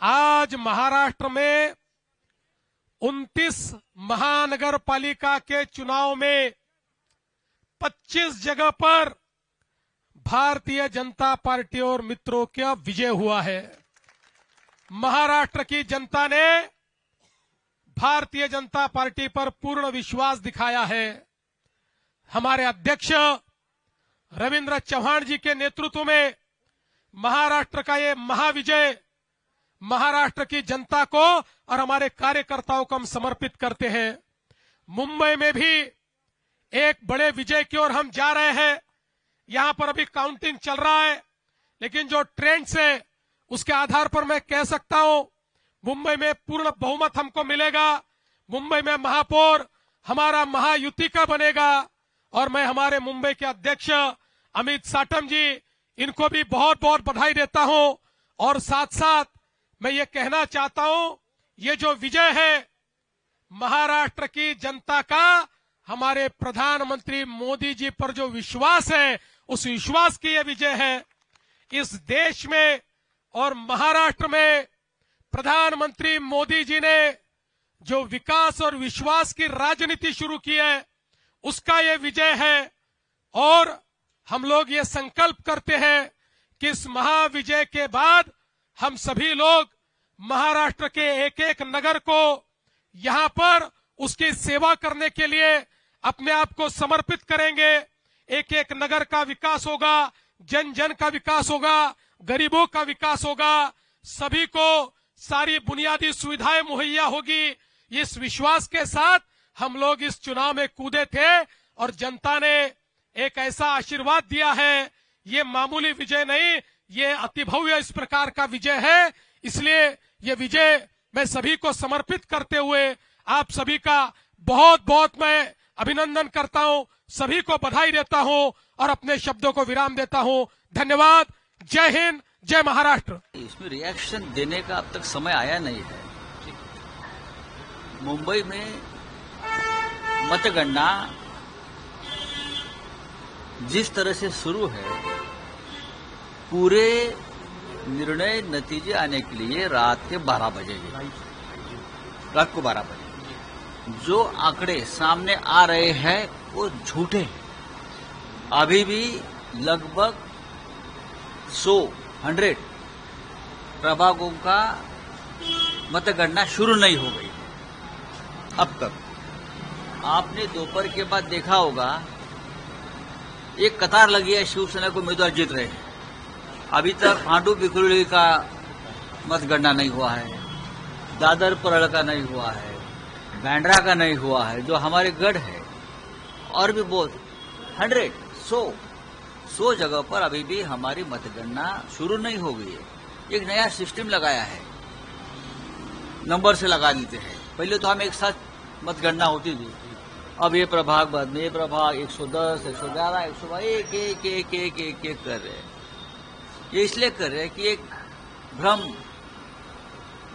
आज महाराष्ट्र में 29 महानगर पालिका के चुनाव में 25 जगह पर भारतीय जनता पार्टी और मित्रों का विजय हुआ है। महाराष्ट्र की जनता ने भारतीय जनता पार्टी पर पूर्ण विश्वास दिखाया है। हमारे अध्यक्ष रविंद्र चव्हाण जी के नेतृत्व में महाराष्ट्र का ये महाविजय महाराष्ट्र की जनता को और हमारे कार्यकर्ताओं को हम समर्पित करते हैं। मुंबई में भी एक बड़े विजय की ओर हम जा रहे हैं। यहां पर अभी काउंटिंग चल रहा है, लेकिन जो ट्रेंड्स है उसके आधार पर मैं कह सकता हूं मुंबई में पूर्ण बहुमत हमको मिलेगा। मुंबई में महापौर हमारा महायुति का बनेगा और मैं हमारे मुंबई के अध्यक्ष अमित साटम जी इनको भी बहुत बहुत बधाई देता हूं। और साथ साथ मैं ये कहना चाहता हूं, ये जो विजय है महाराष्ट्र की जनता का हमारे प्रधानमंत्री मोदी जी पर जो विश्वास है, उस विश्वास की ये विजय है। इस देश में और महाराष्ट्र में प्रधानमंत्री मोदी जी ने जो विकास और विश्वास की राजनीति शुरू की है, उसका ये विजय है। और हम लोग ये संकल्प करते हैं कि इस महाविजय के बाद हम सभी लोग महाराष्ट्र के एक एक नगर को यहां पर उसकी सेवा करने के लिए अपने आप को समर्पित करेंगे। एक एक नगर का विकास होगा, जन जन का विकास होगा, गरीबों का विकास होगा, सभी को सारी बुनियादी सुविधाएं मुहैया होगी। इस विश्वास के साथ हम लोग इस चुनाव में कूदे थे और जनता ने एक ऐसा आशीर्वाद दिया है। ये मामूली विजय नहीं, ये अतिभव्य इस प्रकार का विजय है। इसलिए ये विजय मैं सभी को समर्पित करते हुए आप सभी का बहुत बहुत मैं अभिनंदन करता हूं, सभी को बधाई देता हूं और अपने शब्दों को विराम देता हूं। धन्यवाद। जय हिंद, जय महाराष्ट्र। इसमें रिएक्शन देने का अब तक समय आया नहीं है। मुंबई में मतगणना जिस तरह से शुरू है, पूरे निर्णय नतीजे आने के लिए रात के 12 बजेंगे, रात को 12 बजे। जो आंकड़े सामने आ रहे हैं वो झूठे हैं। अभी भी लगभग 100 प्रभागों का मतगणना शुरू नहीं हो गई अब तक। आपने दोपहर के बाद देखा होगा एक कतार लगी है, शिवसेना को उम्मीदवार जीत रहे हैं। अभी तक पांडु बिकुली का मतगणना नहीं हुआ है, दादर परळ का नहीं हुआ है, बैंड्रा का नहीं हुआ है, जो हमारे गढ़ है। और भी बहुत 100 जगह पर अभी भी हमारी मतगणना शुरू नहीं हो गई है। एक नया सिस्टम लगाया है, नंबर से लगा देते हैं। पहले तो हम एक साथ मतगणना होती थी, अब ये प्रभाग बाद में ये प्रभाग 110, 111, 112 एक कर रहे हैं। ये इसलिए कर रहे हैं कि एक भ्रम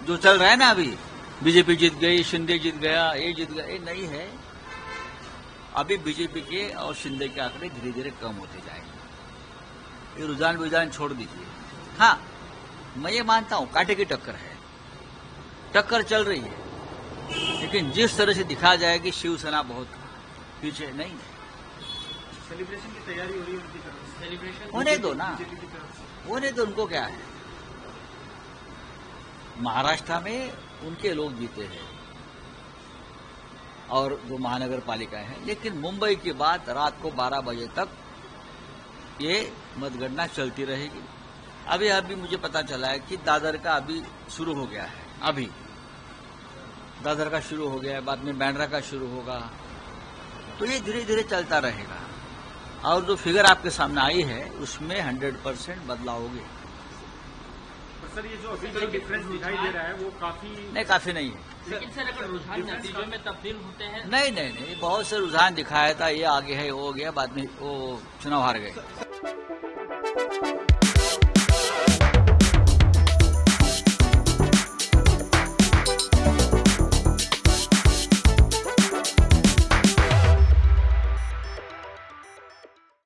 जो चल रहा है ना, अभी बीजेपी जीत गई, शिंदे जीत गया, ये जीत गया, ये नहीं है। अभी बीजेपी के और शिंदे के आंकड़े धीरे धीरे कम होते जाएंगे। ये रुझान छोड़ दीजिए। हाँ, मैं ये मानता हूं कांटे की टक्कर है, टक्कर चल रही है, लेकिन जिस तरह से दिखा जाए कि शिवसेना बहुत पीछे नहीं है। सेलिब्रेशन की तैयारी हो रही है उनकी तरफ। सेलिब्रेशन होने दो ना, होने दो, उनको क्या है। महाराष्ट्र में उनके लोग जीते हैं और जो महानगर पालिका है, लेकिन मुंबई के बाद रात को 12 बजे तक ये मतगणना चलती रहेगी। अभी मुझे पता चला है कि दादर का अभी शुरू हो गया है। अभी दादर का शुरू हो गया है, बाद में बैंड्रा का शुरू होगा, तो ये धीरे धीरे चलता रहेगा। और जो फिगर आपके सामने आई है उसमें 100% बदलाव होगी। सर, ये जो अभी जो डिफरेंस दिखाई दे रहा है वो काफी नहीं है। लेकिन सर, अगर रुझान नतीजे में तब्दील होते हैं। नहीं, बहुत से रुझान दिखाया था, ये आगे है, वो हो गया, बाद में वो चुनाव हार गए।